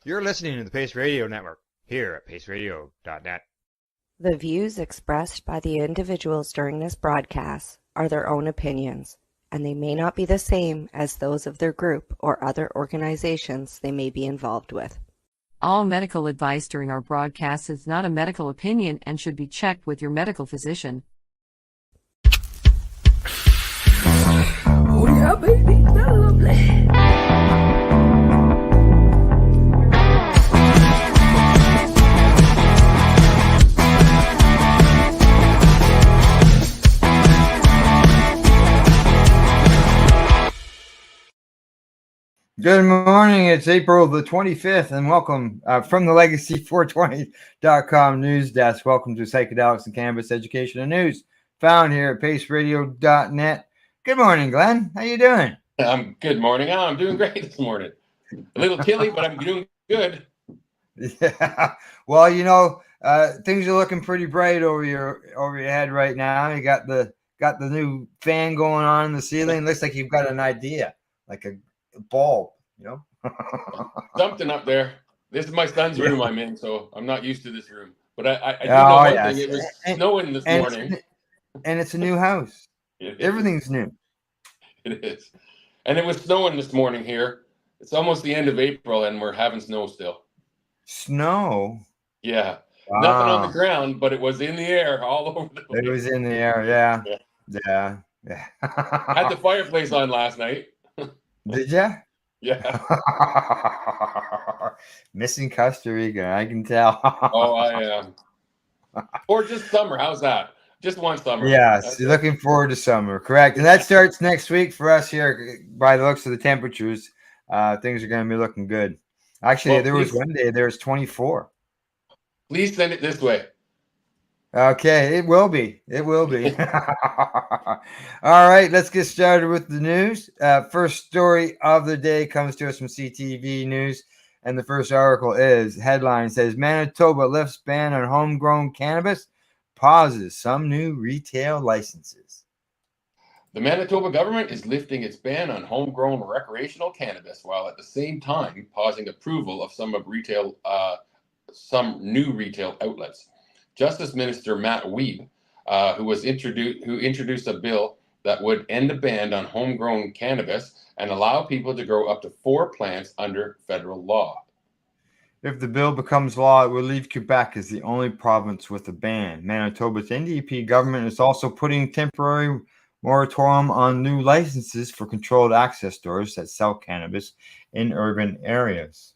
You're listening to the Pace Radio Network here at paceradio.net. The views expressed by the individuals during this broadcast are their own opinions, and they may not be the same as those of their group or other organizations they may be involved with. All medical advice during our broadcast is not a medical opinion and should be checked with your medical physician. Oh yeah, baby, that's lovely. Good morning. It's April the 25th, and welcome from the Legacy420.com news desk. Welcome to Psychedelics and Cannabis Education and News, found here at paceradio.net. Good morning, Glenn. How you doing? Good morning. I'm doing great this morning. A little chilly, but I'm doing good. Yeah. Well, you know, things are looking pretty bright over your head right now. You got the new fan going on in the ceiling. Looks like you've got an idea, like a bulb, you know. Something up there. This is my son's room I'm in, so I'm not used to this room. But I do know one thing. It was snowing this morning. And it's a new house. Everything's new. It is. And it was snowing this morning here. It's almost the end of April, and we're having snow still. Snow? Yeah. Wow. Nothing on the ground, but it was in the air all over the place. It was in the air, yeah. I had the fireplace on last night. Did ya? Yeah. Missing Costa Rica, I can tell. Oh, I am. Or just summer. How's that? Just one summer. Yes, you're looking forward to summer, correct. And that starts next week for us here. By the looks of the temperatures, things are going to be looking good. Actually, there was one day there was 24. Please send it this way. Okay, it will be. It will be. All right, let's get started with the news. First story of the day comes to us from CTV News, and the first article is, headline says, Manitoba lifts ban on homegrown cannabis, pauses some new retail licenses. The Manitoba government is lifting its ban on homegrown recreational cannabis, while at the same time pausing approval of some new retail outlets. Justice Minister Matt Wiebe, who introduced a bill that would end a ban on homegrown cannabis and allow people to grow up to 4 plants under federal law. If the bill becomes law, it will leave Quebec as the only province with a ban. Manitoba's NDP government is also putting temporary moratorium on new licenses for controlled access stores that sell cannabis in urban areas.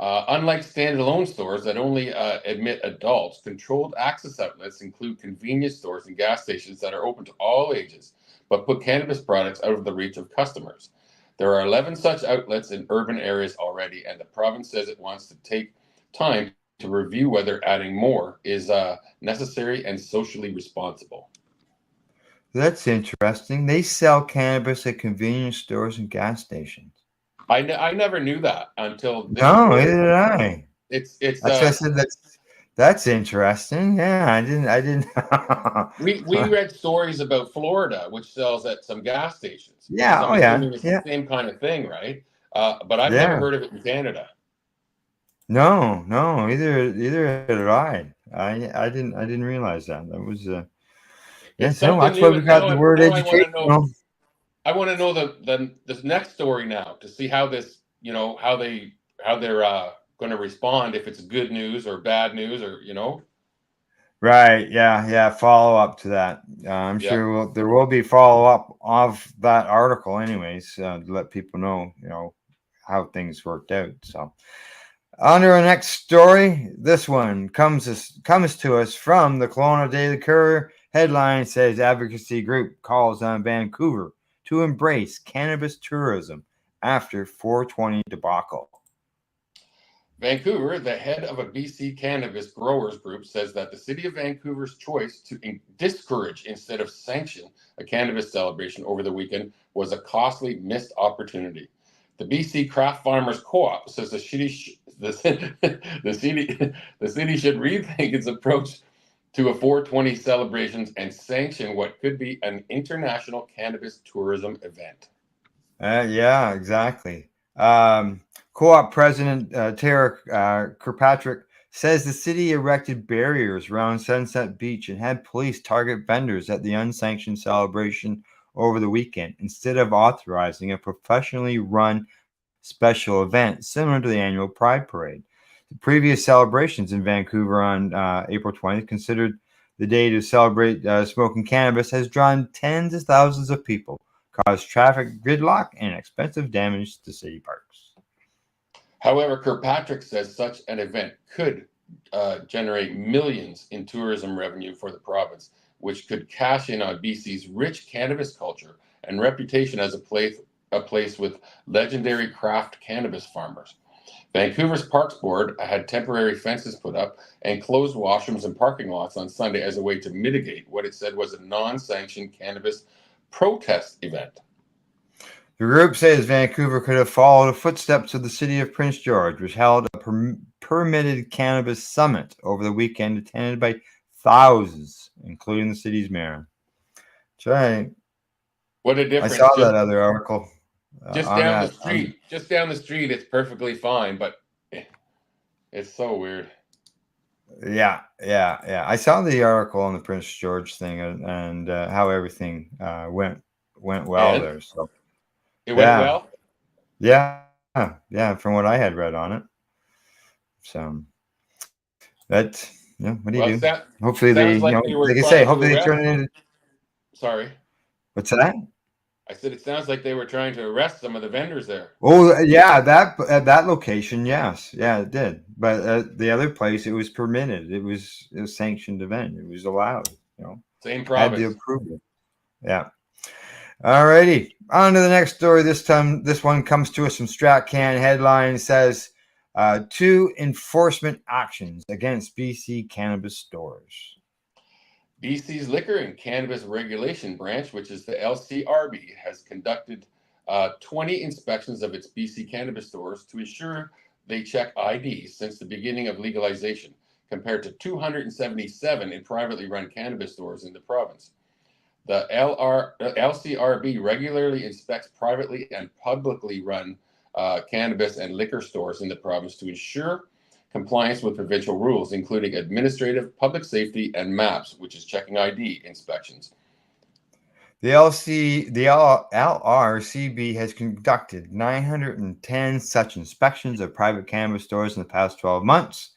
Unlike standalone stores that only admit adults, controlled access outlets include convenience stores and gas stations that are open to all ages, but put cannabis products out of the reach of customers. There are 11 such outlets in urban areas already, and the province says it wants to take time to review whether adding more is necessary and socially responsible. That's interesting. They sell cannabis at convenience stores and gas stations. I never knew that until this. No, neither did I. It's I said that's interesting. Yeah, I didn't. we read stories about Florida, which sells at some gas stations. Yeah, so it's the same kind of thing, right? But I've never heard of it in Canada. No, either did I. I didn't realize that. That was so that's why we got the word education. I want to know the next story now to see how this, how they're going to respond, if it's good news or bad news, or Right. Yeah. Follow up to that. I'm sure there will be follow up of that article, anyways, to let people know, how things worked out. So, on to our next story. This one comes to us from the Kelowna Daily Courier. Headline says, advocacy group calls on Vancouver to embrace cannabis tourism after 420 debacle. Vancouver, the head of a BC cannabis growers group, says that the city of Vancouver's choice to discourage instead of sanction a cannabis celebration over the weekend was a costly missed opportunity. The BC Craft Farmers Co-op says the city should rethink its approach to a 420 celebrations and sanction what could be an international cannabis tourism event. Yeah, exactly. Co-op president Tara Kirkpatrick says the city erected barriers around Sunset Beach and had police target vendors at the unsanctioned celebration over the weekend instead of authorizing a professionally run special event similar to the annual Pride Parade. The previous celebrations in Vancouver on April 20th, considered the day to celebrate smoking cannabis, has drawn tens of thousands of people, caused traffic gridlock, and expensive damage to city parks. However, Kirkpatrick says such an event could generate millions in tourism revenue for the province, which could cash in on BC's rich cannabis culture and reputation as a place with legendary craft cannabis farmers. Vancouver's Parks Board had temporary fences put up and closed washrooms and parking lots on Sunday as a way to mitigate what it said was a non-sanctioned cannabis protest event. The group says Vancouver could have followed the footsteps of the city of Prince George, which held a permitted cannabis summit over the weekend attended by thousands, including the city's mayor. That's right. What a difference. I saw that other article. Just down the street, it's perfectly fine, but it's so weird. Yeah. I saw the article on the Prince George thing and how everything went well there. So it went well. Yeah. From what I had read on it. So that what do you do? Hopefully they, like hopefully they turn it into. Sorry. What's that? I said it sounds like they were trying to arrest some of the vendors there. Oh yeah, that at that location, yes, yeah, it did. But at the other place, it was permitted. It was a sanctioned event. It was allowed. Same province. Had the approval. Yeah. Alrighty, on to the next story. This time, this one comes to us from StratCan. Headline says, 2 enforcement actions against BC cannabis stores. BC's Liquor and Cannabis Regulation Branch, which is the LCRB, has conducted 20 inspections of its BC cannabis stores to ensure they check IDs since the beginning of legalization, compared to 277 in privately run cannabis stores in the province. The LCRB regularly inspects privately and publicly run cannabis and liquor stores in the province to ensure compliance with provincial rules, including administrative, public safety, and MAPS, which is checking ID inspections. The LRCB has conducted 910 such inspections of private cannabis stores in the past 12 months.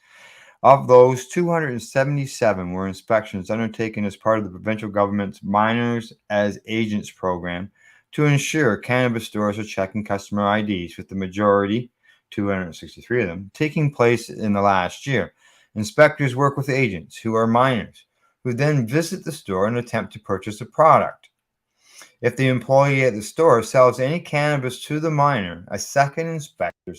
Of those, 277 were inspections undertaken as part of the provincial government's Minors as Agents program to ensure cannabis stores are checking customer IDs, with the majority, 263 of them, taking place in the last year. Inspectors work with agents who are minors, who then visit the store and attempt to purchase a product. If the employee at the store sells any cannabis to the minor, a second inspector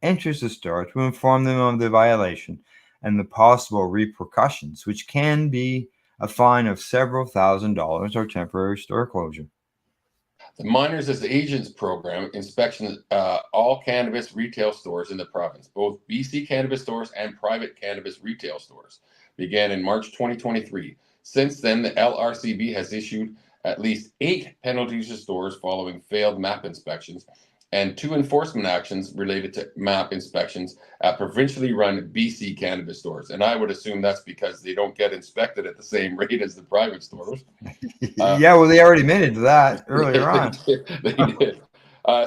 enters the store to inform them of the violation and the possible repercussions, which can be a fine of several $1,000s or temporary store closure. The Minors as Agents program inspections all cannabis retail stores in the province, both BC cannabis stores and private cannabis retail stores. Began in March 2023. Since then, the LRCB has issued at least 8 penalties to stores following failed MAP inspections, and 2 enforcement actions related to MAP inspections at provincially run BC cannabis stores. And I would assume that's because they don't get inspected at the same rate as the private stores. Yeah, well, they already admitted to that earlier on. They did.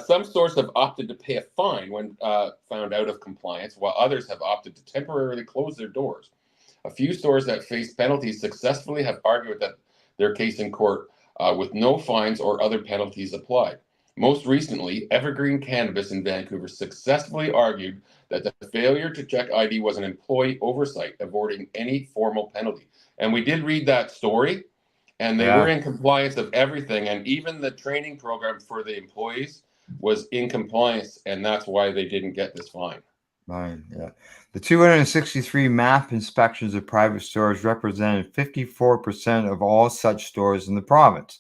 Some stores have opted to pay a fine when found out of compliance, while others have opted to temporarily close their doors. A few stores that face penalties successfully have argued that their case in court with no fines or other penalties applied. Most recently, Evergreen Cannabis in Vancouver successfully argued that the failure to check ID was an employee oversight, avoiding any formal penalty. And we did read that story, and they were in compliance of everything. And even the training program for the employees was in compliance, and that's why they didn't get this fine. Fine, yeah. The 263 MAP inspections of private stores represented 54% of all such stores in the province.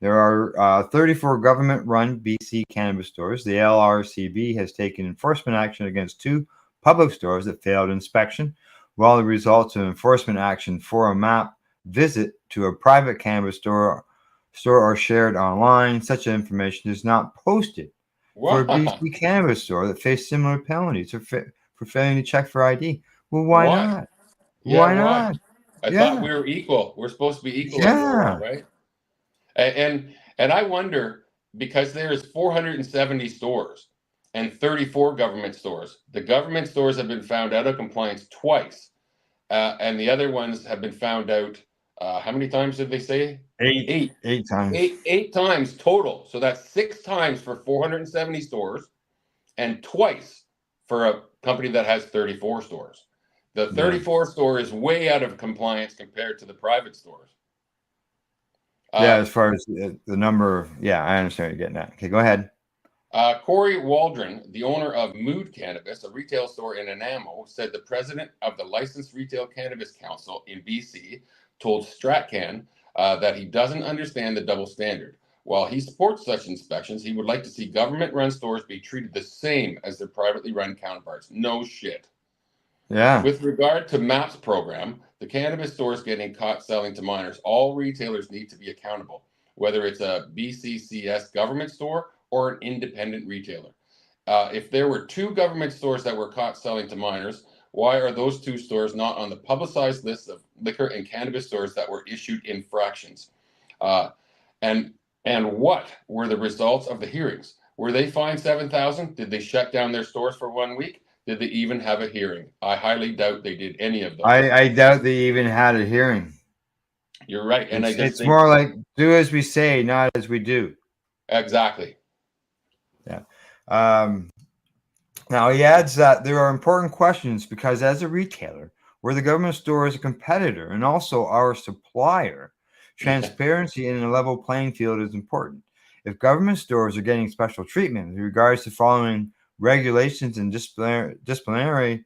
There are 34 government-run BC cannabis stores. The LRCB has taken enforcement action against 2 public stores that failed inspection, while the results of enforcement action for a MAP visit to a private cannabis store are shared online. Such information is not posted for a What? BC cannabis store that face similar penalties for failing to check for ID. Well, why Why? not? Yeah, Why why? not? I thought Yeah, we were equal. We're supposed to be equal under the law, yeah, right? And I wonder, because there's 470 stores and 34 government stores. The government stores have been found out of compliance twice, and the other ones have been found out. How many times did they say? eight, Eight. 8 times. Eight times total. So that's 6 times for 470 stores, and twice for a company that has 34 stores. The Yeah. 34 store is way out of compliance compared to the private stores. Yeah, as far as the number of, yeah, I understand what you're getting at. Okay, go ahead. Corey Waldron, the owner of Mood Cannabis, a retail store in Anamo, said the president of the Licensed Retail Cannabis Council in BC told StratCan that he doesn't understand the double standard. While he supports such inspections, he would like to see government-run stores be treated the same as their privately run counterparts. No shit. Yeah. With regard to MAP's program, the cannabis stores getting caught selling to minors, all retailers need to be accountable, whether it's a BCCS government store or an independent retailer. If there were 2 government stores that were caught selling to minors, why are those 2 stores not on the publicized list of liquor and cannabis stores that were issued infractions? And what were the results of the hearings? Were they fined $7,000? Did they shut down their stores for 1 week? Did they even have a hearing? I highly doubt they did any of those. I doubt they even had a hearing. You're right, and It's more like do as we say, not as we do. Exactly. Yeah. Now he adds that there are important questions because as a retailer, where the government store is a competitor and also our supplier, transparency in a level playing field is important. If government stores are getting special treatment in regards to following regulations and disciplinary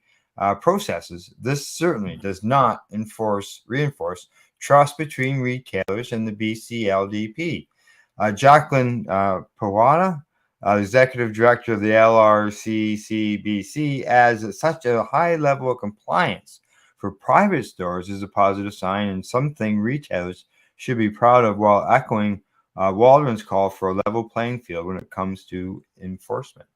processes, this certainly does not reinforce trust between retailers and the BCLDP. Jacqueline Pawada, executive director of the LRCCBC, adds that such a high level of compliance for private stores is a positive sign and something retailers should be proud of, while echoing Waldron's call for a level playing field when it comes to enforcement.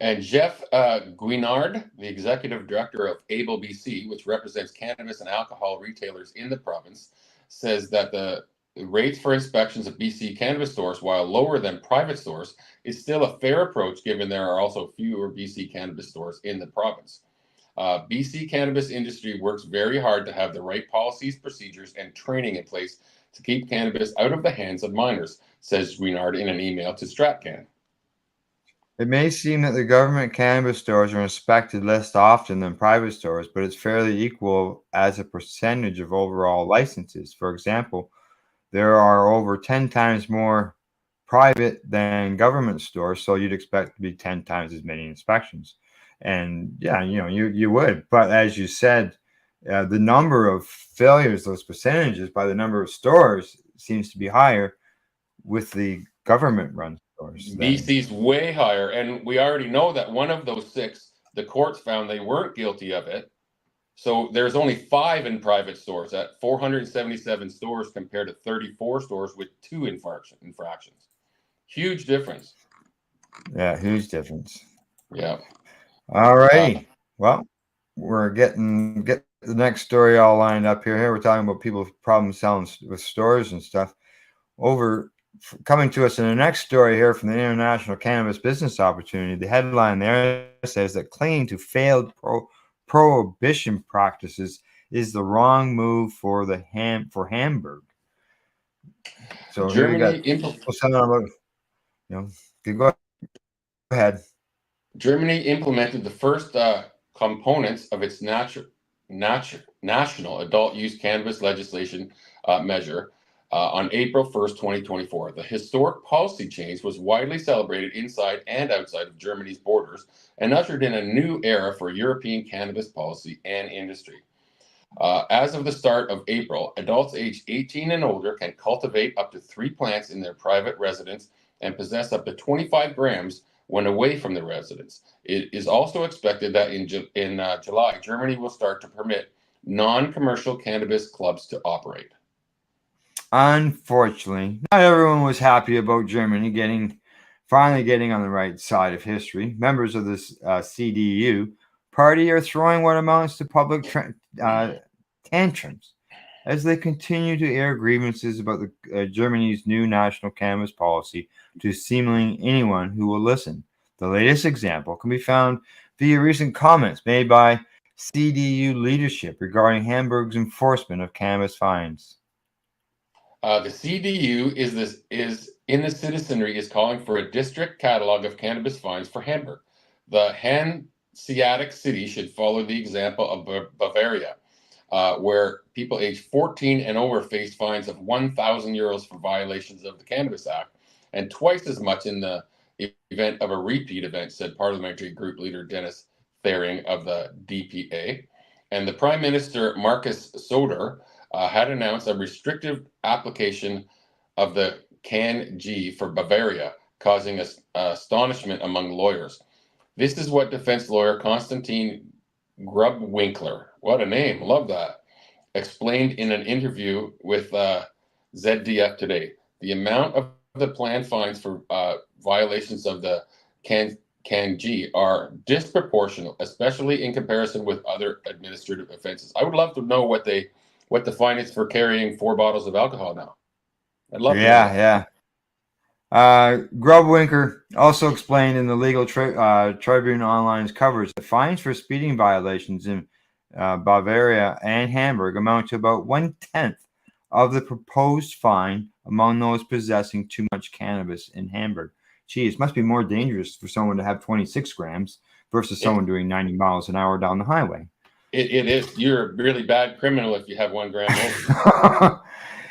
And Jeff Guinard, the executive director of ABLE BC, which represents cannabis and alcohol retailers in the province, says that the rates for inspections of BC cannabis stores, while lower than private stores, is still a fair approach given there are also fewer BC cannabis stores in the province. BC cannabis industry works very hard to have the right policies, procedures, and training in place to keep cannabis out of the hands of minors, says Guinard in an email to StratCan. It may seem that the government cannabis stores are inspected less often than private stores, but it's fairly equal as a percentage of overall licenses. For example, there are over 10 times more private than government stores, so you'd expect to be 10 times as many inspections. And yeah, you would. But as you said, the number of failures, those percentages by the number of stores, seems to be higher with the government-run stores. BC's way higher, and we already know that one of those 6, the courts found they weren't guilty of it. So there's only 5 in private stores at 477 stores compared to 34 stores with 2 infractions. Huge difference. Yeah, huge difference. Yeah. All righty. Well, we're get the next story all lined up here. We're talking about people's problems selling with stores and stuff. Coming to us in the next story here from the International Cannabis Business Opportunity, the headline there says that clinging to failed prohibition practices is the wrong move for Hamburg. So Germany go ahead. Germany implemented the first components of its national adult use cannabis legislation measure on April 1st, 2024. The historic policy change was widely celebrated inside and outside of Germany's borders and ushered in a new era for European cannabis policy and industry. As of the start of April, adults aged 18 and older can cultivate up to 3 plants in their private residence and possess up to 25 grams when away from the residence. It is also expected that in July, Germany will start to permit non-commercial cannabis clubs to operate. Unfortunately, not everyone was happy about Germany getting finally getting on the right side of history, members of this CDU party are throwing what amounts to public tantrums as they continue to air grievances about Germany's new national cannabis policy to seemingly anyone who will listen. The latest example can be found via recent comments made by CDU leadership regarding Hamburg's enforcement of cannabis fines. The CDU is in the citizenry is calling for a district catalog of cannabis fines for Hamburg. The Hanseatic city should follow the example of Bavaria, where people aged 14 and over face fines of 1,000 euros for violations of the Cannabis Act, and twice as much in the event of a repeat event, said Parliamentary Group Leader Dennis Thering of the DPA. And the Prime Minister, Markus Söder, had announced a restrictive application of the CanG for Bavaria, causing astonishment among lawyers. This is what defense lawyer Konstantin Grubwinkler, what a name, love that, explained in an interview with ZDF today. The amount of the planned fines for violations of the CanG are disproportionate, especially in comparison with other administrative offenses. I would love to know what the fine is for carrying 4 bottles of alcohol now. I'd love to know that. Grubwinker also explained in the Legal Tribune Online's coverage that fines for speeding violations in Bavaria and Hamburg amount to about 1/10 of the proposed fine among those possessing too much cannabis in Hamburg. Geez, it must be more dangerous for someone to have 26 grams versus someone doing 90 miles an hour down the highway. It is. You're a really bad criminal if you have 1 gram over.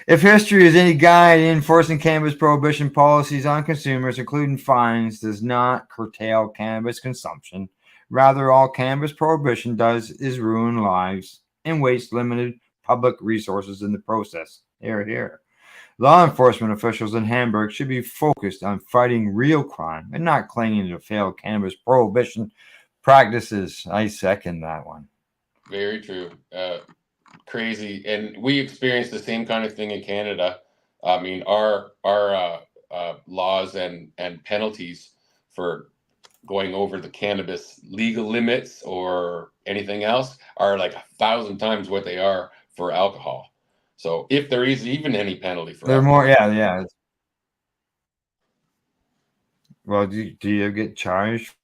If history is any guide, enforcing cannabis prohibition policies on consumers, including fines, does not curtail cannabis consumption. Rather, all cannabis prohibition does is ruin lives and waste limited public resources in the process. Hear, hear. Law enforcement officials in Hamburg should be focused on fighting real crime and not clinging to failed cannabis prohibition practices. I second that one. Very true. Crazy. And we experienced the same kind of thing in Canada. I mean, our laws and penalties for going over the cannabis legal limits or anything else are like 1,000 times what they are for alcohol. So if there is even any penalty for alcohol. More, yeah. Well, do you get charged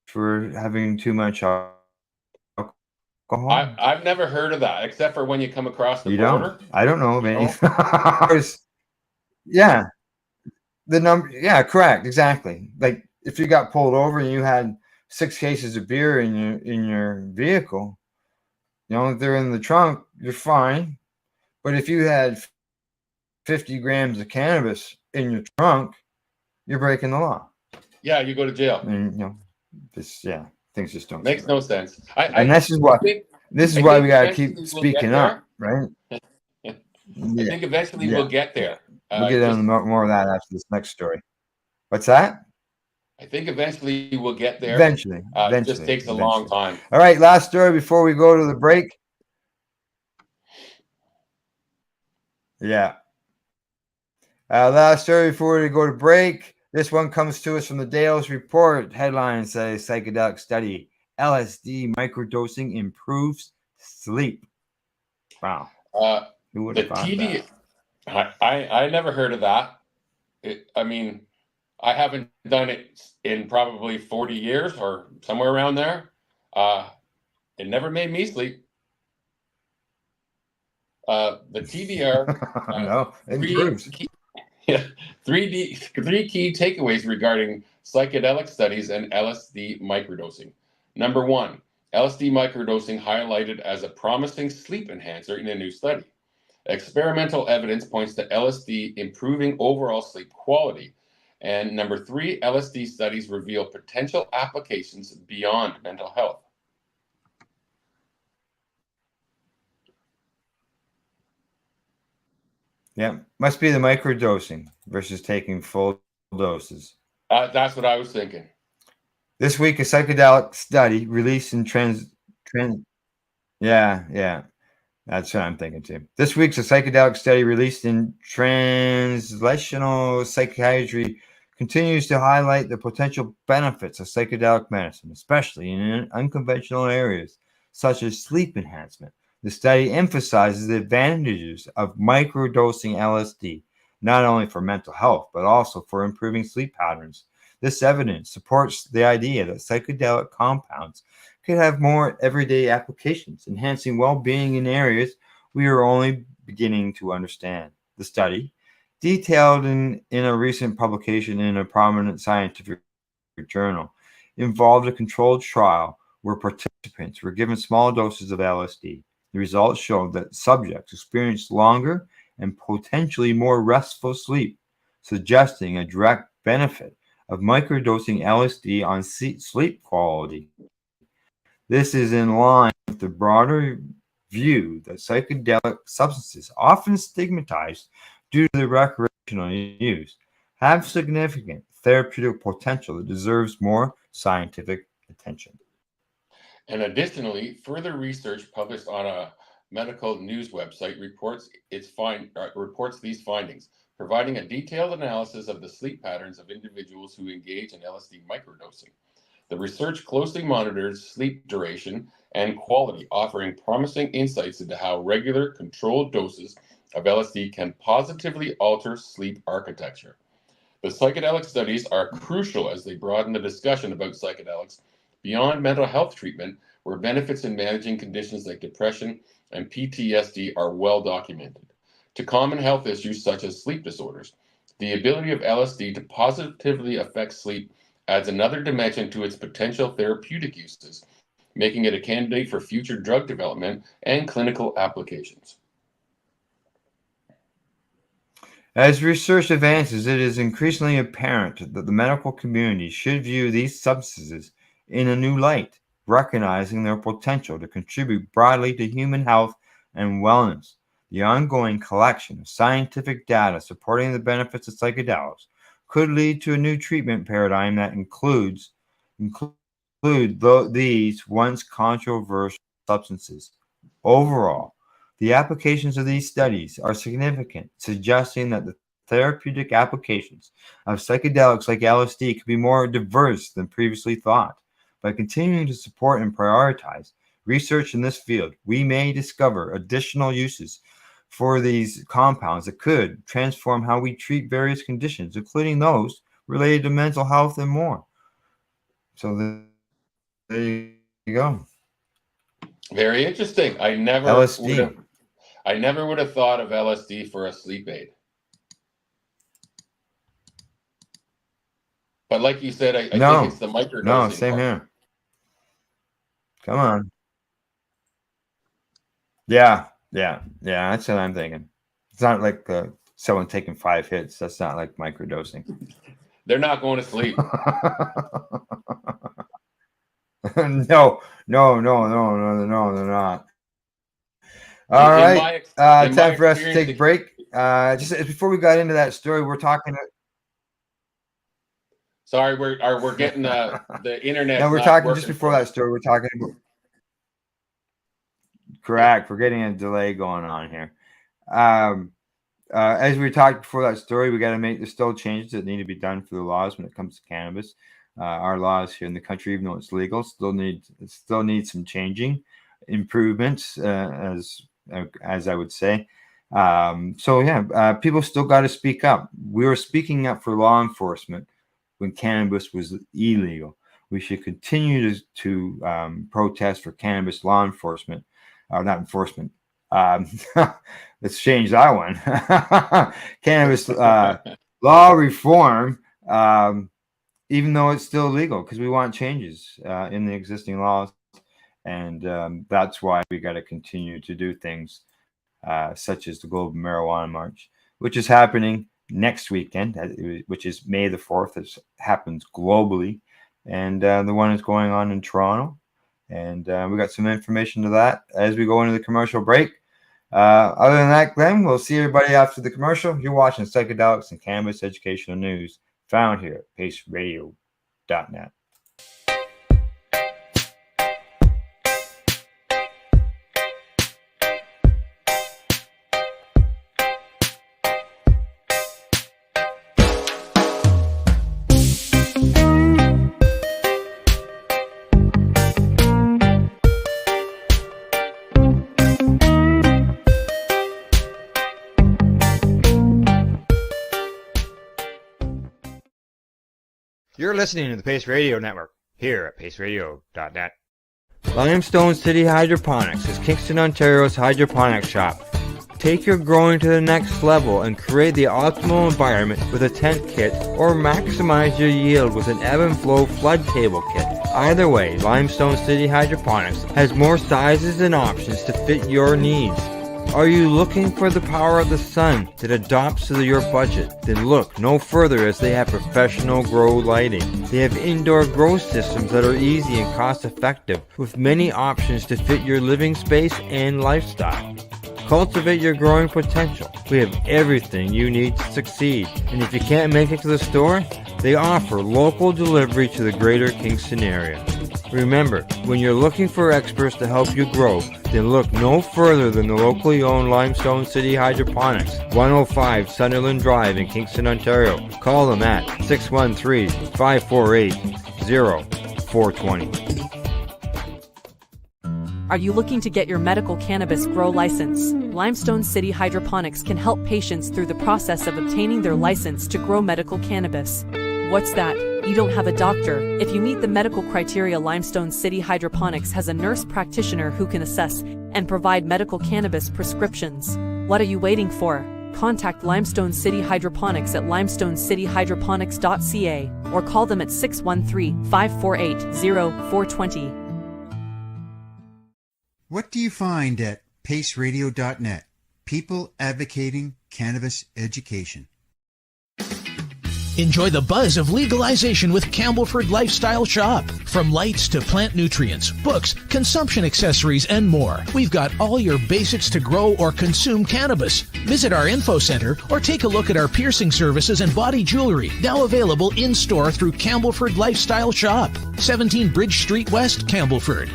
for having too much alcohol? I've never heard of that, except for when you come across the border. I don't know of any. Yeah. The number, yeah, correct, exactly. Like if you got pulled over and you had 6 cases of beer in your vehicle, if they're in the trunk, you're fine. But if you had 50 grams of cannabis in your trunk, you're breaking the law. Yeah, you go to jail. And things just don't makes no sense. This is why we gotta keep speaking up, right? I think eventually we'll get there. We'll get into more of that after this next story. What's that? I think eventually we'll get there. Eventually. It just takes a long time. All right, last story before we go to the break. Yeah. Last story before we go to break. This one comes to us from the Dales Report. Headline says psychedelic study. LSD microdosing improves sleep. Wow. Who would have thought that? I never heard of that. I mean, I haven't done it in probably 40 years or somewhere around there. It never made me sleep. The TDR. No, it improves. Three key takeaways regarding psychedelic studies and LSD microdosing. Number 1, LSD microdosing highlighted as a promising sleep enhancer in a new study. Experimental evidence points to LSD improving overall sleep quality. And number 3, LSD studies reveal potential applications beyond mental health. Yeah, must be the microdosing versus taking full doses. That's what I was thinking. This week, a psychedelic study released in Yeah, that's what I'm thinking too. This week's a psychedelic study released in Translational Psychiatry continues to highlight the potential benefits of psychedelic medicine, especially in unconventional areas such as sleep enhancement. The study emphasizes the advantages of microdosing LSD, not only for mental health, but also for improving sleep patterns. This evidence supports the idea that psychedelic compounds could have more everyday applications, enhancing well-being in areas we are only beginning to understand. The study, detailed in a recent publication in a prominent scientific journal, involved a controlled trial where participants were given small doses of LSD. The results showed that subjects experienced longer and potentially more restful sleep, suggesting a direct benefit of microdosing LSD on sleep quality. This is in line with the broader view that psychedelic substances, often stigmatized due to their recreational use, have significant therapeutic potential that deserves more scientific attention. And additionally, further research published on a medical news website reports these findings, providing a detailed analysis of the sleep patterns of individuals who engage in LSD microdosing. The research closely monitors sleep duration and quality, offering promising insights into how regular, controlled doses of LSD can positively alter sleep architecture. The psychedelic studies are crucial as they broaden the discussion about psychedelics beyond mental health treatment, where benefits in managing conditions like depression and PTSD are well documented, to common health issues such as sleep disorders. The ability of LSD to positively affect sleep adds another dimension to its potential therapeutic uses, making it a candidate for future drug development and clinical applications. As research advances, it is increasingly apparent that the medical community should view these substances in a new light, recognizing their potential to contribute broadly to human health and wellness. The ongoing collection of scientific data supporting the benefits of psychedelics could lead to a new treatment paradigm that include these once controversial substances. Overall, the applications of these studies are significant, suggesting that the therapeutic applications of psychedelics like LSD could be more diverse than previously thought. By continuing to support and prioritize research in this field, we may discover additional uses for these compounds that could transform how we treat various conditions, including those related to mental health and more. So there you go. Very interesting. I never would have thought of LSD for a sleep aid. But like you said, I think it's the microdosing. No, same here. Come on. Yeah, that's what I'm thinking. It's not like someone taking 5 hits. That's not like microdosing. They're not going to sleep. No, they're not. All right, time for us to take a break. Just before we got into that story, we're talking. Sorry, we're getting the internet. No, we're talking just before that story. We're talking about. Correct. We're getting a delay going on here. As we talked before that story, we got to there's still changes that need to be done for the laws when it comes to cannabis. Our laws here in the country, even though it's legal, still need some changing, improvements, as I would say. People still got to speak up. We were speaking up for law enforcement when cannabis was illegal. We should continue to protest for cannabis law enforcement, or not enforcement. Let's change that one. Cannabis law reform, even though it's still illegal, because we want changes in the existing laws. And that's why we got to continue to do things such as the Global Marijuana March, which is happening next weekend, which is May the 4th. It happens globally. And the one is going on in Toronto. And we got some information to that as we go into the commercial break. Other than that, Glenn, we'll see everybody after the commercial. You're watching Psychedelics and Cannabis Educational News, found here at paceradio.net. You're listening to the Pace Radio Network here at paceradio.net. Limestone City Hydroponics is Kingston, Ontario's hydroponics shop. Take your growing to the next level and create the optimal environment with a tent kit, or maximize your yield with an ebb and flow flood table kit. Either way, Limestone City Hydroponics has more sizes and options to fit your needs. Are you looking for the power of the sun that adapts to your budget? Then look no further, as they have professional grow lighting. They have indoor grow systems that are easy and cost effective, with many options to fit your living space and lifestyle. Cultivate your growing potential. We have everything you need to succeed. And if you can't make it to the store, they offer local delivery to the greater Kingston area. Remember, when you're looking for experts to help you grow, then look no further than the locally owned Limestone City Hydroponics, 105 Sunderland Drive in Kingston, Ontario. Call them at 613-548-0420. Are you looking to get your medical cannabis grow license? Limestone City Hydroponics can help patients through the process of obtaining their license to grow medical cannabis. What's that? You don't have a doctor. If you meet the medical criteria, Limestone City Hydroponics has a nurse practitioner who can assess and provide medical cannabis prescriptions. What are you waiting for? Contact Limestone City Hydroponics at limestonecityhydroponics.ca or call them at 613-548-0420. What do you find at paceradio.net? People advocating cannabis education. Enjoy the buzz of legalization with Campbellford Lifestyle Shop. From lights to plant nutrients, books, consumption accessories, and more, we've got all your basics to grow or consume cannabis. Visit our info center or take a look at our piercing services and body jewelry, now available in-store through Campbellford Lifestyle Shop, 17 Bridge Street West, Campbellford.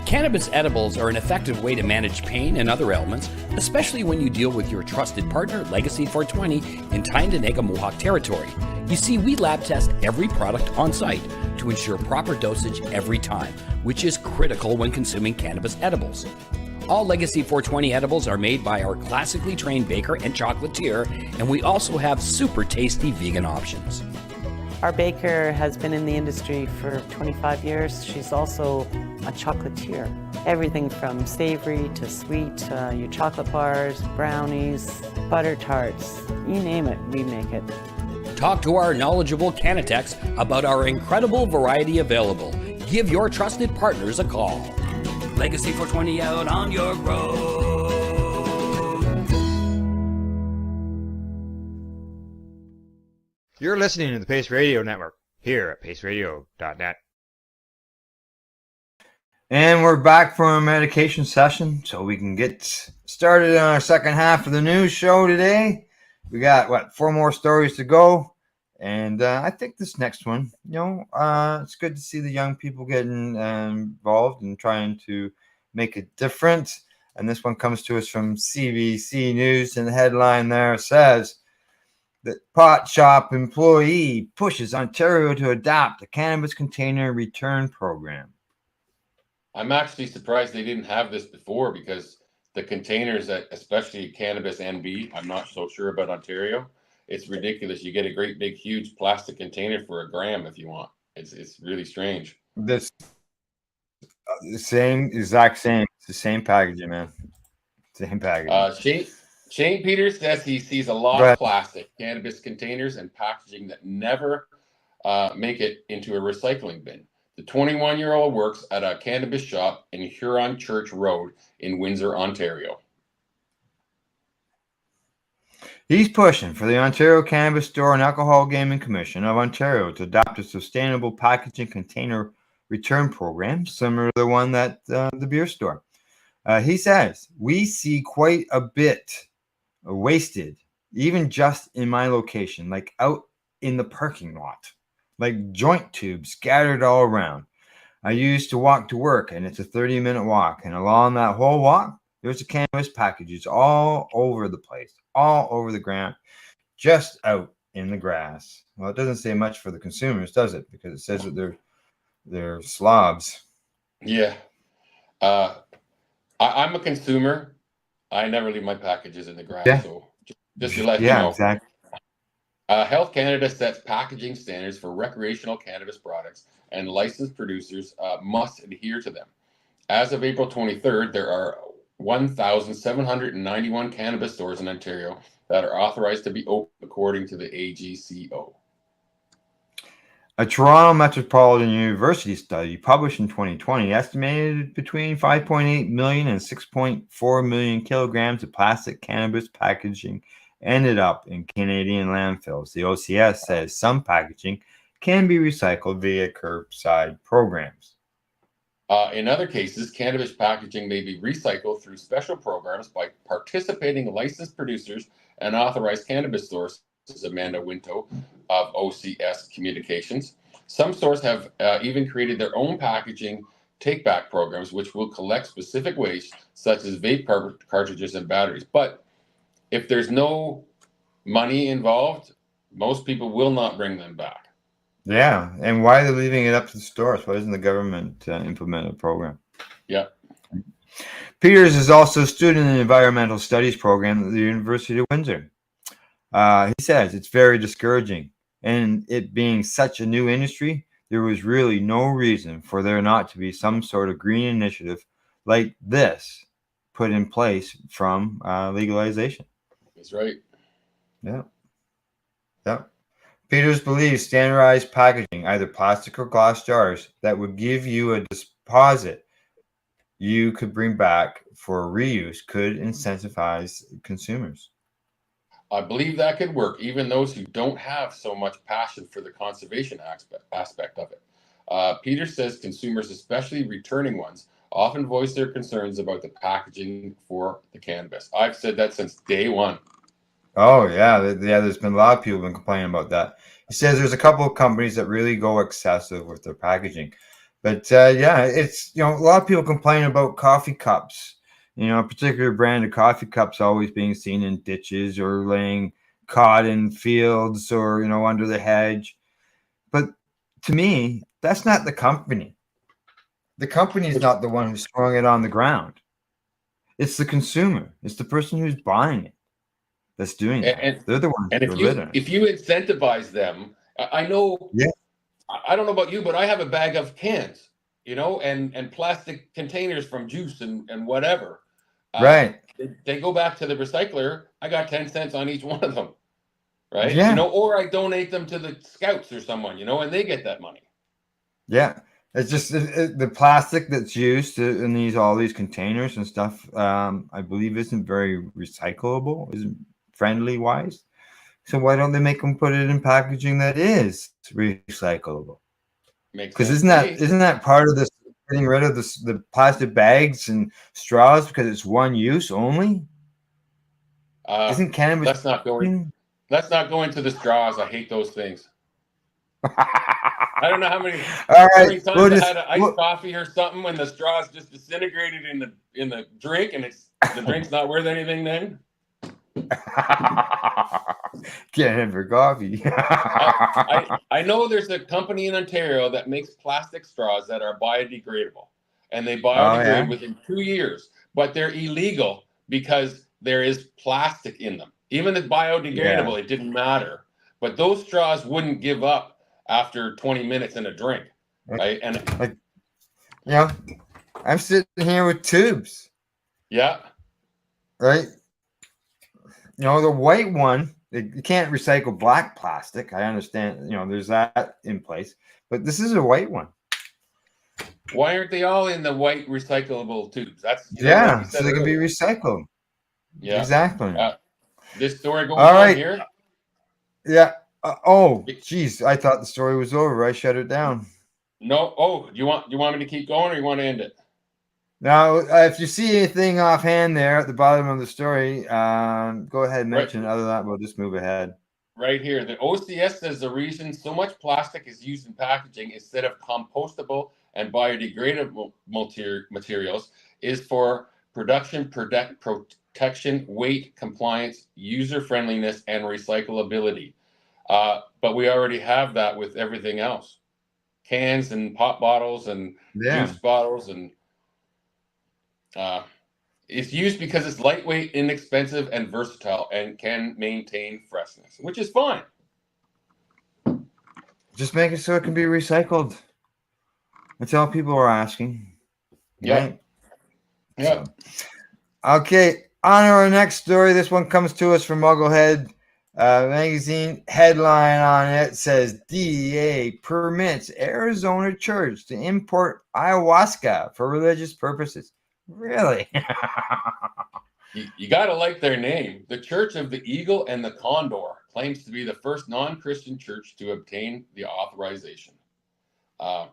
Cannabis edibles are an effective way to manage pain and other ailments, especially when you deal with your trusted partner, Legacy 420, in Tyendinaga Mohawk territory. You see, we lab test every product on site to ensure proper dosage every time, which is critical when consuming cannabis edibles. All Legacy 420 edibles are made by our classically trained baker and chocolatier, and we also have super tasty vegan options. Our baker has been in the industry for 25 years. She's also a chocolatier. Everything from savory to sweet, your chocolate bars, brownies, butter tarts, you name it, we make it. Talk to our knowledgeable Cannatex about our incredible variety available. Give your trusted partners a call. Legacy 420 out on your road. You're listening to the Pace Radio Network here at paceradio.net. And we're back for a medication session, so we can get started on our second half of the news show today. We got, 4 more stories to go. And I think this next one, it's good to see the young people getting involved and trying to make a difference. And this one comes to us from CBC News, and the headline there says that pot shop employee pushes Ontario to adopt a cannabis container return program. I'm actually surprised they didn't have this before, because the containers that, especially cannabis NB, I'm not so sure about Ontario. It's ridiculous. You get a great big huge plastic container for $1 gram if you want. It's really strange. This exact same. It's the same packaging, man. Same packaging. Shane Peters says he sees a lot of plastic cannabis containers and packaging that never make it into a recycling bin. The 21-year-old works at a cannabis shop in Huron Church Road in Windsor, Ontario. He's pushing for the Ontario Cannabis Store and Alcohol Gaming Commission of Ontario to adopt a sustainable packaging container return program similar to the one that the beer store. He says, we see quite a bit wasted, even just in my location, like out in the parking lot, like joint tubes scattered all around. I used to walk to work, and it's a 30-minute walk. And along that whole walk, there's a cannabis packages all over the place, all over the ground, just out in the grass. Well, it doesn't say much for the consumers, does it? Because it says that they're slobs. Yeah. I'm a consumer. I never leave my packages in the grass. Yeah. So just to let you know. Exactly. Health Canada sets packaging standards for recreational cannabis products, and licensed producers must adhere to them. As of April 23rd, there are 1,791 cannabis stores in Ontario that are authorized to be open according to the AGCO. A Toronto Metropolitan University study published in 2020 estimated between 5.8 million and 6.4 million kilograms of plastic cannabis packaging ended up in Canadian landfills. The OCS says some packaging can be recycled via curbside programs. In other cases, cannabis packaging may be recycled through special programs by participating licensed producers and authorized cannabis stores. This is Amanda Winto of OCS Communications. Some stores have even created their own packaging take-back programs, which will collect specific waste, such as vape cartridges and batteries. But if there's no money involved, most people will not bring them back. Yeah, and why are they leaving it up to the stores? Why doesn't the government implement a program? Yeah. Peters is also a student in the environmental studies program at the University of Windsor. He says it's very discouraging, and it being such a new industry, there was really no reason for there not to be some sort of green initiative like this put in place from legalization. That's right. Yeah. Yeah. Peters believes standardized packaging, either plastic or glass jars, that would give you a deposit you could bring back for reuse could incentivize consumers. I believe that could work, even those who don't have so much passion for the conservation aspect of it. Peters says consumers, especially returning ones, often voice their concerns about the packaging for the cannabis. I've said that since day one. Oh yeah, there's been a lot of people been complaining about that. He says there's a couple of companies that really go excessive with their packaging, but yeah, it's a lot of people complain about coffee cups. A particular brand of coffee cups always being seen in ditches or laying caught in fields or under the hedge. But to me, that's not the company. The company is not the one who's throwing it on the ground. It's the consumer. It's the person who's buying it that's doing that. And they're the ones and who are littering. if you incentivize them, I know. Yeah. I don't know about you, but I have a bag of cans, and plastic containers from juice and whatever. Right. They go back to the recycler. I got 10 cents on each one of them. Right. Yeah. Or I donate them to the Scouts or someone, and they get that money. Yeah. It's just the plastic that's used in all these containers and stuff, I believe isn't very recyclable, isn't friendly wise. So why don't they make them put it in packaging that is recyclable? Because isn't that part of this getting rid of the plastic bags and straws because it's one use only? Isn't cannabis? Let's not go into the straws. I hate those things. I don't know how many times I had an iced coffee or something when the straws just disintegrated in the drink, and the drink's not worth anything then. Can't have your coffee. I know there's a company in Ontario that makes plastic straws that are biodegradable, and they biodegrade within 2 years, but they're illegal because there is plastic in them. Even if biodegradable, it didn't matter. But those straws wouldn't give up after 20 minutes in a drink, right? And I'm sitting here with tubes. Yeah. Right. The white one, you can't recycle black plastic. I understand, there's that in place, but this is a white one. Why aren't they all in the white recyclable tubes? That's so they can be recycled. Yeah, exactly. This story goes on here. Yeah. Geez, I thought the story was over. I shut it down. No. Oh, you want me to keep going, or you want to end it? Now, if you see anything offhand there at the bottom of the story, go ahead and mention it. Other than that, we'll just move ahead. Right here. The OCS says the reason so much plastic is used in packaging instead of compostable and biodegradable materials is for production, protection, weight, compliance, user-friendliness, and recyclability. But we already have that with everything else. Cans and pop bottles and juice bottles and it's used because it's lightweight, inexpensive, and versatile, and can maintain freshness, which is fine. Just make it so it can be recycled. That's all people are asking. Right? Yeah. Okay, on to our next story. This one comes to us from Mugglehead magazine. Headline on it says DEA permits Arizona church to import ayahuasca for religious purposes. Really? You got to like their name. The Church of the Eagle and the Condor claims to be the first non-Christian church to obtain the authorization. A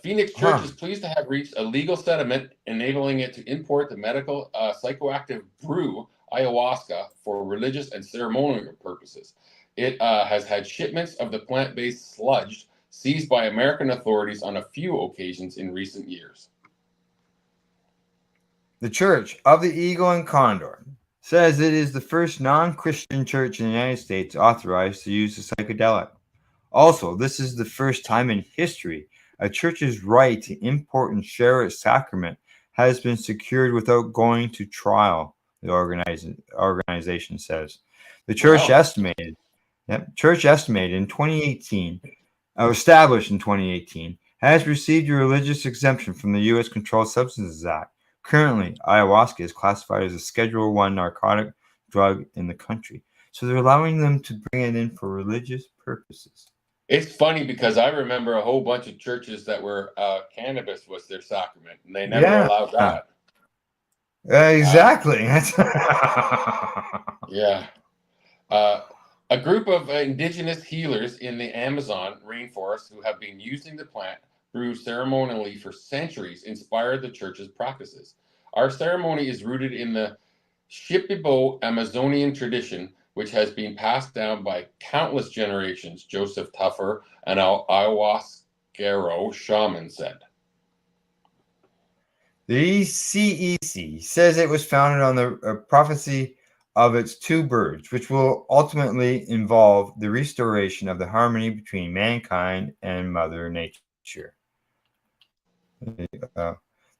Phoenix church is pleased to have reached a legal settlement enabling it to import the medical psychoactive brew ayahuasca for religious and ceremonial purposes. It has had shipments of the plant-based sludge seized by American authorities on a few occasions in recent years. The Church of the Eagle and Condor says it is the first non-Christian church in the United States authorized to use the psychedelic. Also, this is the first time in history a church's right to import and share its sacrament has been secured without going to trial, the organization says. The church estimated in 2018, established in 2018, has received a religious exemption from the U.S. Controlled Substances Act. Currently, ayahuasca is classified as a Schedule I narcotic drug in the country. So they're allowing them to bring it in for religious purposes. It's funny because I remember a whole bunch of churches that were cannabis was their sacrament, and they never allowed that. Exactly. Yeah. A group of indigenous healers in the Amazon rainforest who have been using the plant brewed ceremonially for centuries inspired the church's practices. Our ceremony is rooted in the Shipibo Amazonian tradition, which has been passed down by countless generations, Joseph Tuffer, an ayahuasquero shaman, said. The CEC says it was founded on the prophecy of its two birds, which will ultimately involve the restoration of the harmony between mankind and Mother Nature.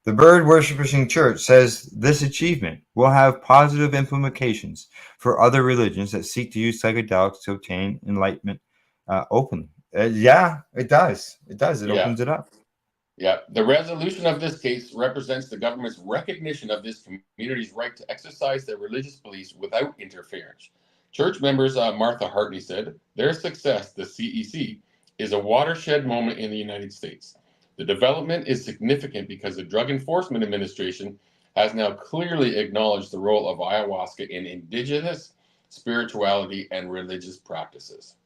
The bird worshipping church says this achievement will have positive implications for other religions that seek to use psychedelics to obtain enlightenment openly. Yeah, it does. It does. It opens it up. Yeah. The resolution of this case represents the government's recognition of this community's right to exercise their religious beliefs without interference. Church members Martha Hartney said, their success, the CEC, is a watershed moment in the United States. The development is significant because the Drug Enforcement Administration has now clearly acknowledged the role of ayahuasca in indigenous spirituality and religious practices.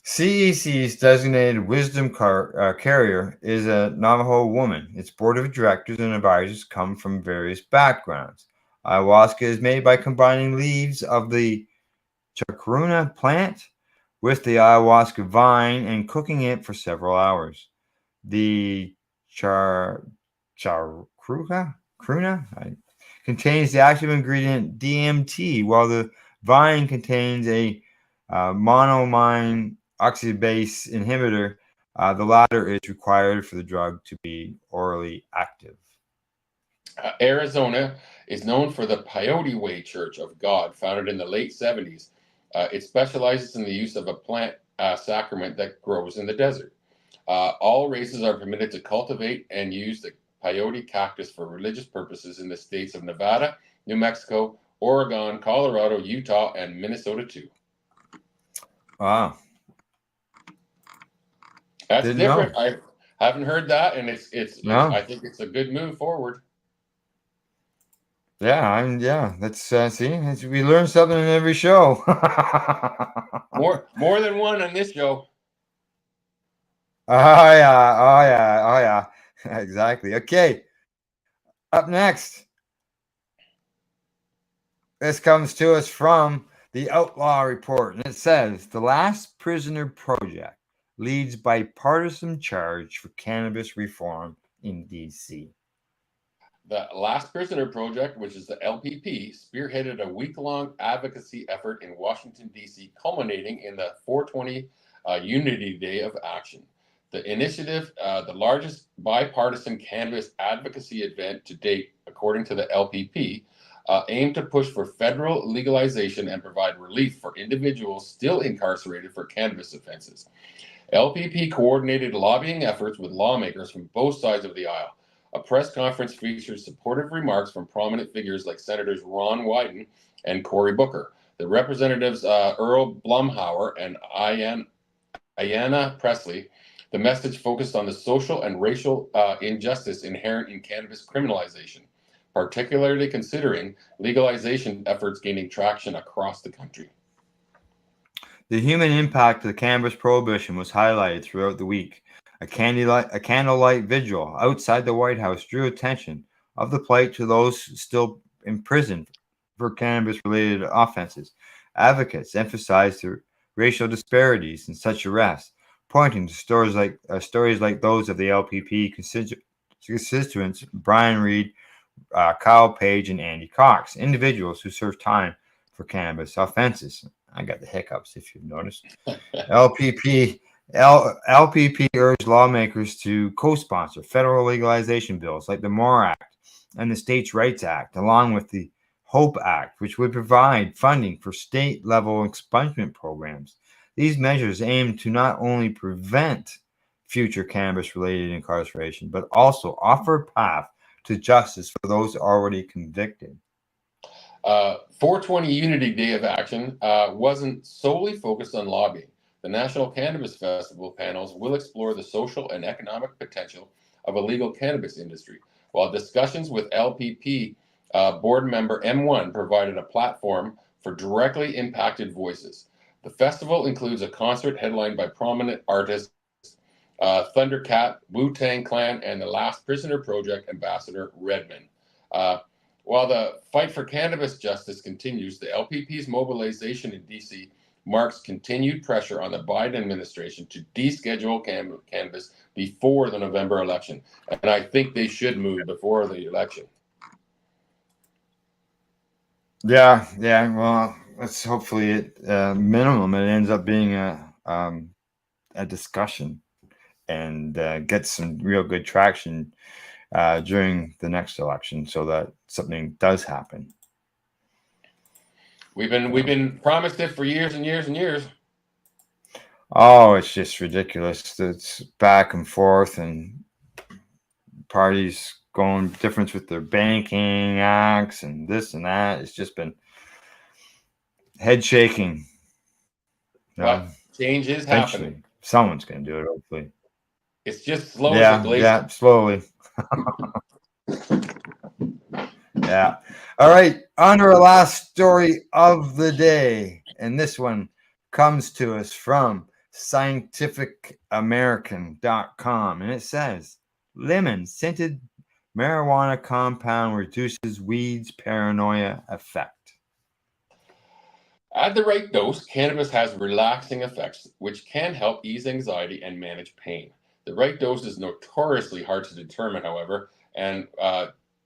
CEC's designated wisdom carrier is a Navajo woman. Its board of directors and advisors come from various backgrounds. Ayahuasca is made by combining leaves of the chacruna plant with the ayahuasca vine and cooking it for several hours. The chacruna contains the active ingredient DMT, while the vine contains a monoamine oxidase inhibitor. The latter is required for the drug to be orally active. Arizona is known for the Peyote Way Church of God, founded in the late 70s. It specializes in the use of a plant sacrament that grows in the desert. All races are permitted to cultivate and use the peyote cactus for religious purposes in the states of Nevada, New Mexico, Oregon, Colorado, Utah, and Minnesota too. Wow. That's different. I haven't heard that, and it's I think it's a good move forward. Yeah, that's see, we learn something in every show. more than one on this show. Oh yeah. Exactly. Okay. Up next, this comes to us from the Outlaw Report, and it says the Last Prisoner Project leads bipartisan charge for cannabis reform in D.C. The Last Prisoner Project, which is the LPP, spearheaded a week-long advocacy effort in Washington, D.C., culminating in the 420 Unity Day of Action. The initiative, the largest bipartisan cannabis advocacy event to date, according to the LPP, aim to push for federal legalization and provide relief for individuals still incarcerated for cannabis offenses. LPP coordinated lobbying efforts with lawmakers from both sides of the aisle. A press conference featured supportive remarks from prominent figures like Senators Ron Wyden and Cory Booker. The representatives Earl Blumhauer and Ayanna Pressley. The message focused on the social and racial injustice inherent in cannabis criminalization, particularly considering legalization efforts gaining traction across the country. The human impact of the cannabis prohibition was highlighted throughout the week. A candlelight vigil outside the White House drew attention of the plight to those still imprisoned for cannabis-related offenses. Advocates emphasized the racial disparities in such arrests, pointing to stories like those of the LPP constituents Brian Reed, Kyle Page, and Andy Cox, individuals who served time for cannabis offenses. I got the hiccups, if you've noticed. LPP urged lawmakers to co-sponsor federal legalization bills like the MORE Act and the States' Rights Act, along with the HOPE Act, which would provide funding for state-level expungement programs. These measures aim to not only prevent future cannabis-related incarceration, but also offer a path to justice for those already convicted. 420 Unity Day of Action wasn't solely focused on lobbying. The National Cannabis Festival panels will explore the social and economic potential of a legal cannabis industry, while discussions with LPP board member M1 provided a platform for directly impacted voices. The festival includes a concert headlined by prominent artists Thundercat, Wu-Tang Clan, and the Last Prisoner Project ambassador Redman. While the fight for cannabis justice continues, the LPP's mobilization in D.C. marks continued pressure on the Biden administration to deschedule cannabis before the November election. And I think they should move before the election. Yeah. Well, let's hopefully minimum it ends up being a discussion and get some real good traction during the next election, so that something does happen. We've been promised it for years and years and years. Oh, it's just ridiculous. It's back and forth, and parties going different with their banking acts and this and that. It's just been head shaking. But change is happening. Someone's going to do it, hopefully. It's just slow as a glacier. Yeah, slowly. Yeah. All right. On to our last story of the day. And this one comes to us from scientificamerican.com. And it says, lemon scented marijuana compound reduces weed's paranoia effect. At the right dose, cannabis has relaxing effects, which can help ease anxiety and manage pain. The right dose is notoriously hard to determine, however, and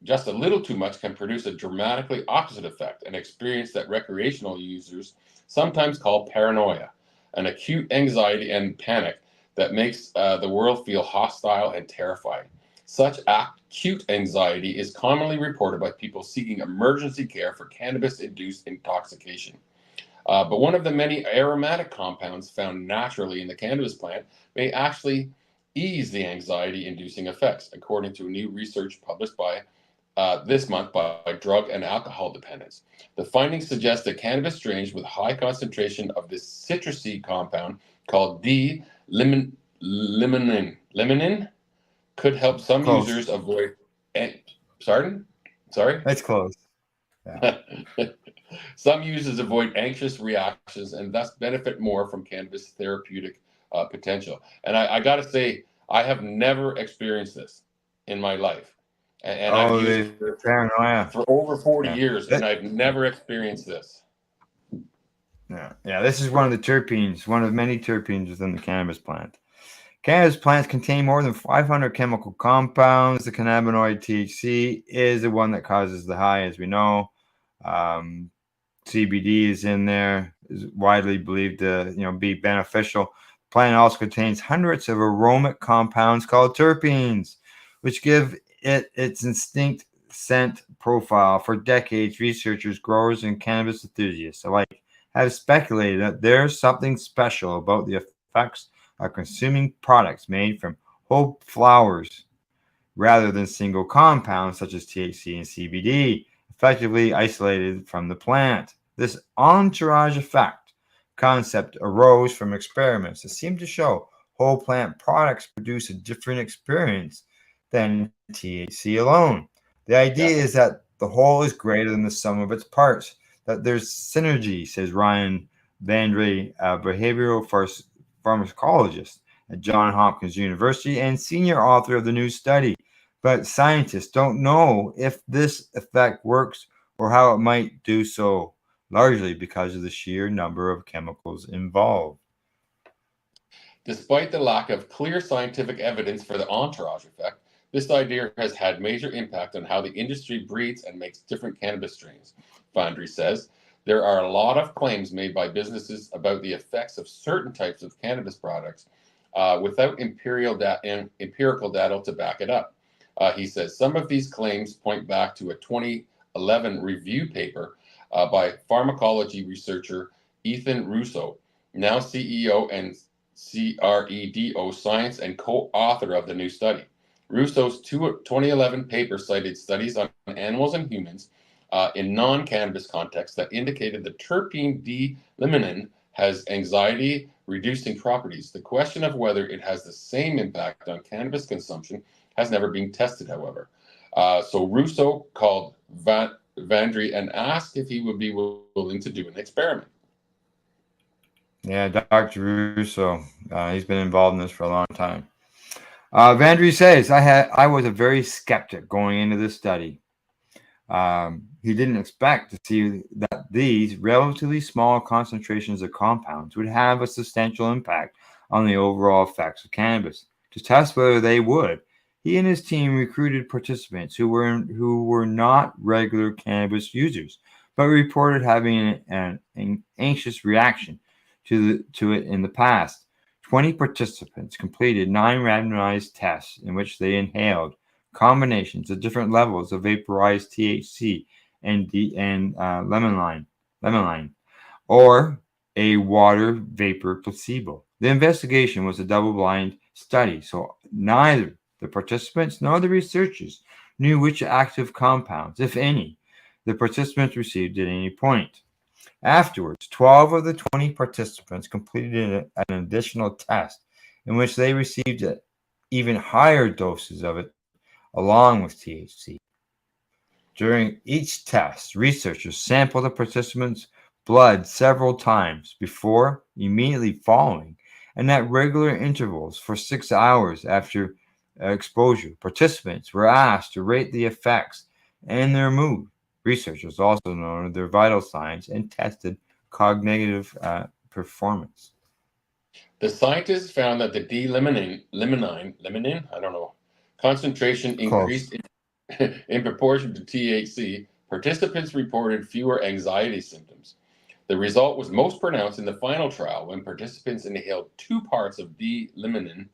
just a little too much can produce a dramatically opposite effect, an experience that recreational users sometimes call paranoia, an acute anxiety and panic that makes the world feel hostile and terrifying. Such acute anxiety is commonly reported by people seeking emergency care for cannabis-induced intoxication. But one of the many aromatic compounds found naturally in the cannabis plant may actually ease the anxiety-inducing effects, according to new research published by this month by Drug and Alcohol Dependence. The findings suggest that cannabis strains with high concentration of this citrusy compound called D-limonene could help some users avoid. Sorry? That's close. Yeah. Some users avoid anxious reactions and thus benefit more from cannabis therapeutic potential. And I got to say, I have never experienced this in my life. And I've used it paranoia for over 40 years, and I've never experienced this. Yeah. This is one of the terpenes, one of many terpenes within the cannabis plant. Cannabis plants contain more than 500 chemical compounds. The cannabinoid THC is the one that causes the high, as we know. CBD is in there, is widely believed to be beneficial. The plant also contains hundreds of aromatic compounds called terpenes, which give it its distinct scent profile for decades, researchers, growers, and cannabis enthusiasts alike have speculated that there's something special about the effects of consuming products made from whole flowers rather than single compounds such as THC and CBD, effectively isolated from the plant. This entourage effect concept arose from experiments that seem to show whole plant products produce a different experience than THC alone. The idea is that the whole is greater than the sum of its parts, that there's synergy, says Ryan Vandry, a behavioral pharmacologist at Johns Hopkins University and senior author of the new study. But scientists don't know if this effect works or how it might do so, largely because of the sheer number of chemicals involved. Despite the lack of clear scientific evidence for the entourage effect, this idea has had major impact on how the industry breeds and makes different cannabis strains. Vandry says, there are a lot of claims made by businesses about the effects of certain types of cannabis products without empirical data to back it up. He says some of these claims point back to a 2011 review paper by pharmacology researcher Ethan Russo, now CEO and CREDO Science and co-author of the new study. Russo's 2011 paper cited studies on animals and humans in non-cannabis contexts that indicated the terpene D-limonene has anxiety-reducing properties. The question of whether it has the same impact on cannabis consumption has never been tested, however. So Russo called Vandry and asked if he would be willing to do an experiment. Yeah, Dr. Russo, he's been involved in this for a long time. Vandry says, I was a very skeptic going into this study. He didn't expect to see that these relatively small concentrations of compounds would have a substantial impact on the overall effects of cannabis. To test whether they would, he and his team recruited participants who were not regular cannabis users, but reported having an anxious reaction to it in the past. 20 participants completed 9 randomized tests in which they inhaled combinations of different levels of vaporized THC and limonene, or a water vapor placebo. The investigation was a double-blind study, so neither the participants nor the researchers knew which active compounds, if any, the participants received at any point. Afterwards, 12 of the 20 participants completed an additional test in which they received even higher doses of it along with THC. During each test, researchers sampled the participants' blood several times before, immediately following, and at regular intervals for 6 hours after exposure. Participants were asked to rate the effects and their mood. Researchers also noted their vital signs and tested cognitive performance. The scientists found that the D-limonene, concentration increased in proportion to THC. Participants reported fewer anxiety symptoms. The result was most pronounced in the final trial when participants inhaled 2 parts of D-limonene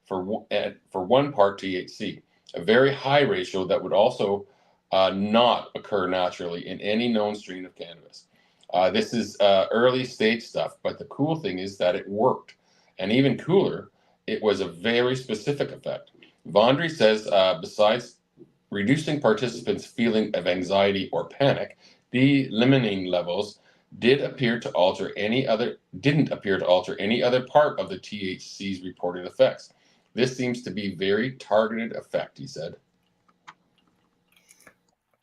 for 1 part THC, a very high ratio that would also not occur naturally in any known strain of cannabis. This is early stage stuff, but the cool thing is that it worked. And even cooler, it was a very specific effect. Vandry says besides reducing participants' feeling of anxiety or panic, the limonene levels didn't appear to alter any other part of the THC's reported effects. This seems to be very targeted effect, he said.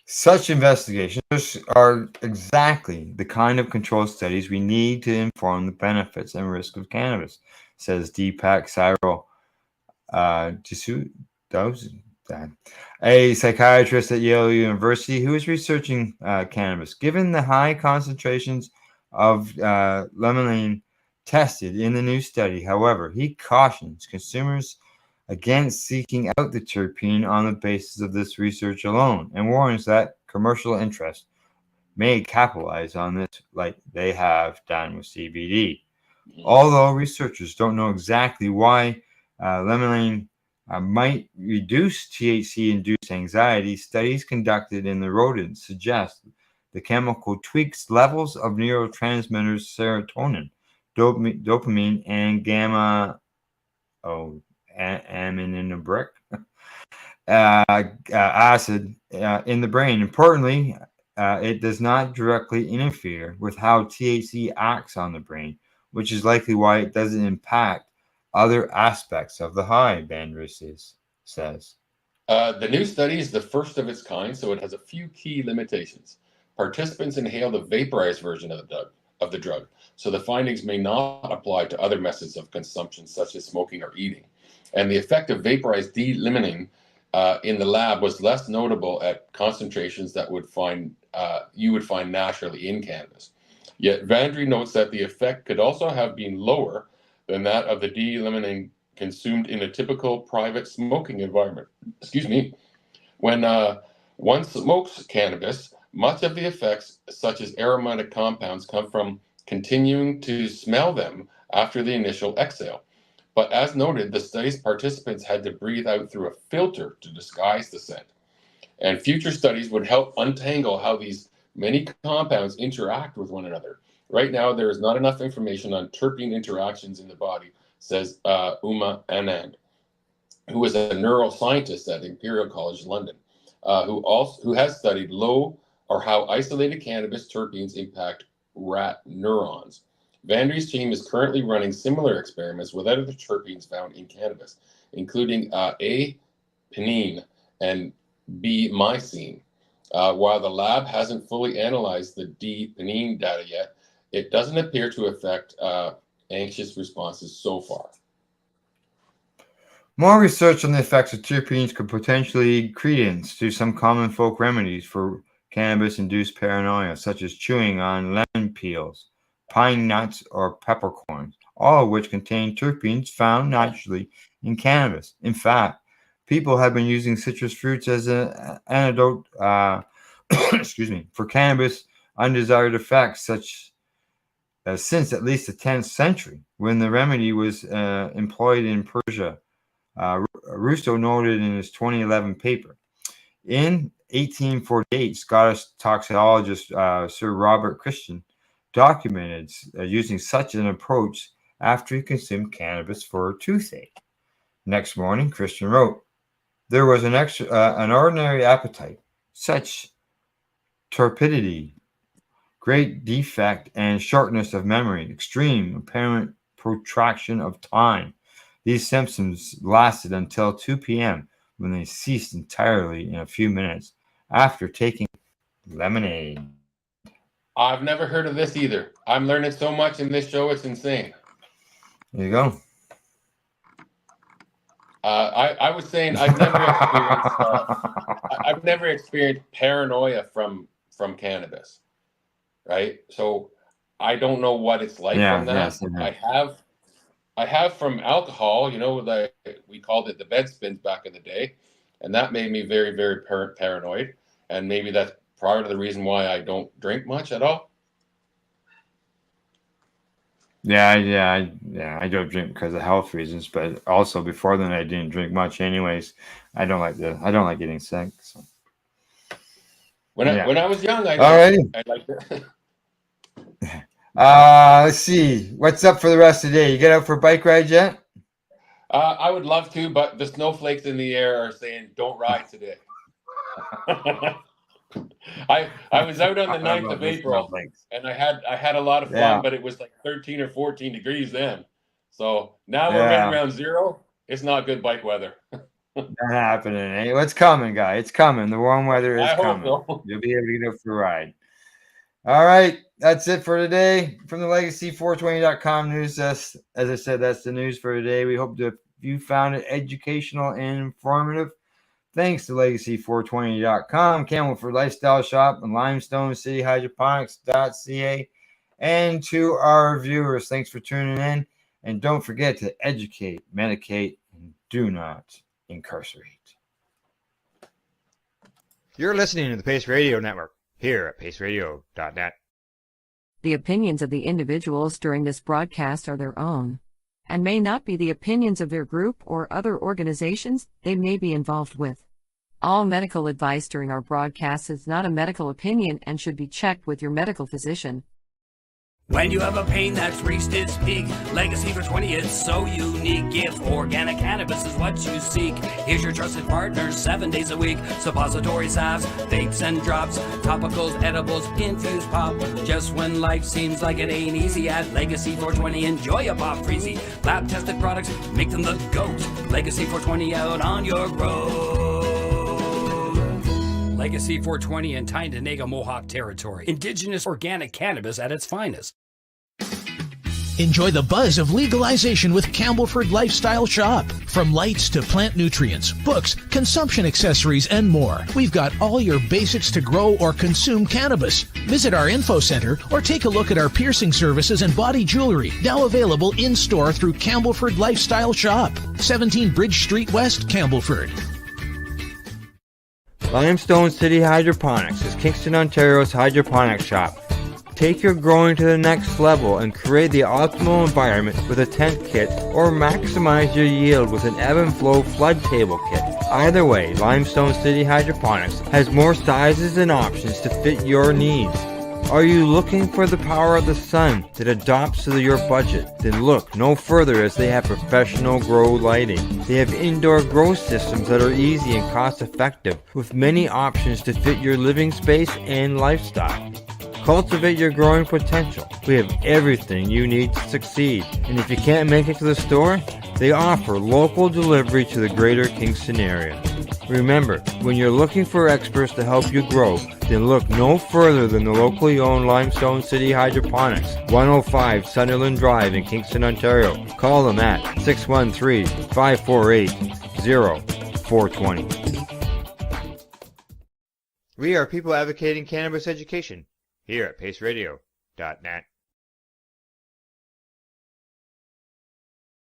Such investigations are exactly the kind of controlled studies we need to inform the benefits and risks of cannabis, says Deepak Cyril a psychiatrist at Yale University who is researching cannabis. Given the high concentrations of limonene tested in the new study, however, he cautions consumers against seeking out the terpene on the basis of this research alone, and warns that commercial interest may capitalize on this like they have done with CBD. Although researchers don't know exactly why limonene might reduce THC-induced anxiety, studies conducted in the rodents suggest the chemical tweaks levels of neurotransmitters serotonin, dopamine, and gamma aminobutyric acid in the brain. Importantly, it does not directly interfere with how THC acts on the brain, which is likely why it doesn't impact other aspects of the high, Bandris says. The new study is the first of its kind, so it has a few key limitations. Participants inhale the vaporized version of the drug, so the findings may not apply to other methods of consumption, such as smoking or eating. And the effect of vaporized D-limonene in the lab was less notable at concentrations that you would find naturally in cannabis. Yet Vandry notes that the effect could also have been lower than that of the D-limonene consumed in a typical private smoking environment. Excuse me. When one smokes cannabis, much of the effects, such as aromatic compounds, come from continuing to smell them after the initial exhale. But as noted, the study's participants had to breathe out through a filter to disguise the scent. And future studies would help untangle how these many compounds interact with one another. Right now, there is not enough information on terpene interactions in the body, says Uma Anand, who is a neuroscientist at Imperial College London, who has studied low or how isolated cannabis terpenes impact rat neurons. Vandry's team is currently running similar experiments with other terpenes found in cannabis, including A-pinene and B-mycene. While the lab hasn't fully analyzed the D-pinene data yet, it doesn't appear to affect anxious responses so far. More research on the effects of terpenes could potentially credence to some common folk remedies for cannabis-induced paranoia, such as chewing on lemon peels, pine nuts, or peppercorns, all of which contain terpenes found naturally in cannabis. In fact, people have been using citrus fruits as an antidote for cannabis undesired effects, since at least the 10th century, when the remedy was employed in Persia. Russo noted in his 2011 paper. In 1848, Scottish toxicologist Sir Robert Christian documented using such an approach after he consumed cannabis for a toothache. Next morning, Christian wrote, "There was an ordinary appetite, such torpidity, great defect and shortness of memory, extreme apparent protraction of time. These symptoms lasted until 2 p.m. when they ceased entirely in a few minutes after taking lemonade." I've never heard of this either. I'm learning so much in this show, it's insane. There you go. I was saying I've never experienced paranoia from cannabis, right? So I don't know what it's like from that. I have from alcohol, we called it the bed spins back in the day, and that made me very, very paranoid. And maybe that's part of the reason why I don't drink much at all. I don't drink because of health reasons, but also before then I didn't drink much anyways. I don't like getting sick. So. When I was young, I liked it. Let's see. What's up for the rest of the day? You get out for a bike ride yet? I would love to, but the snowflakes in the air are saying don't ride today. I was out on the 9th of April, and I had a lot of fun, but it was like 13 or 14 degrees then. So now we're in around zero. It's not good bike weather. Not happening. Eh? What's coming, guy? It's coming. The warm weather is coming. So. You'll be able to get out for a ride. All right. That's it for today from the Legacy420.com news desk. As I said, that's the news for today. We hope that you found it educational and informative. Thanks to Legacy420.com, Campbellford Lifestyle Shop, and Limestone City Hydroponics.ca, and to our viewers. Thanks for tuning in. And don't forget to educate, medicate, and do not incarcerate. You're listening to the Pace Radio Network here at paceradio.net. The opinions of the individuals during this broadcast are their own. and may not be the opinions of their group or other organizations they may be involved with. All medical advice during our broadcast is not a medical opinion and should be checked with your medical physician. When you have a pain that's reached its peak, Legacy for 20 is so unique. If organic cannabis is what you seek, here's your trusted partner 7 days a week. Suppository salves, vapes and drops, topicals, edibles, infused pop. Just when life seems like it ain't easy, at Legacy 420 enjoy a pop freezy. Lab tested products make them the GOAT. Legacy 420 out on your road. Legacy 420 in Tyndonega Mohawk territory. Indigenous organic cannabis at its finest. Enjoy the buzz of legalization with Campbellford Lifestyle Shop. From lights to plant nutrients, books, consumption accessories, and more. We've got all your basics to grow or consume cannabis. Visit our info center or take a look at our piercing services and body jewelry, now available in-store through Campbellford Lifestyle Shop. 17 Bridge Street West, Campbellford. Limestone City Hydroponics is Kingston, Ontario's hydroponics shop. Take your growing to the next level and create the optimal environment with a tent kit, or maximize your yield with an ebb and flow flood table kit. Either way, Limestone City Hydroponics has more sizes and options to fit your needs. Are you looking for the power of the sun that adapts to your budget? Then look no further, as they have professional grow lighting. They have indoor grow systems that are easy and cost effective, with many options to fit your living space and lifestyle. Cultivate your growing potential. We have everything you need to succeed. And if you can't make it to the store, they offer local delivery to the greater Kingston area. Remember, when you're looking for experts to help you grow, then look no further than the locally owned Limestone City Hydroponics, 105 Sunderland Drive in Kingston, Ontario. Call them at 613-548-0420. We are people advocating cannabis education here at paceradio.net.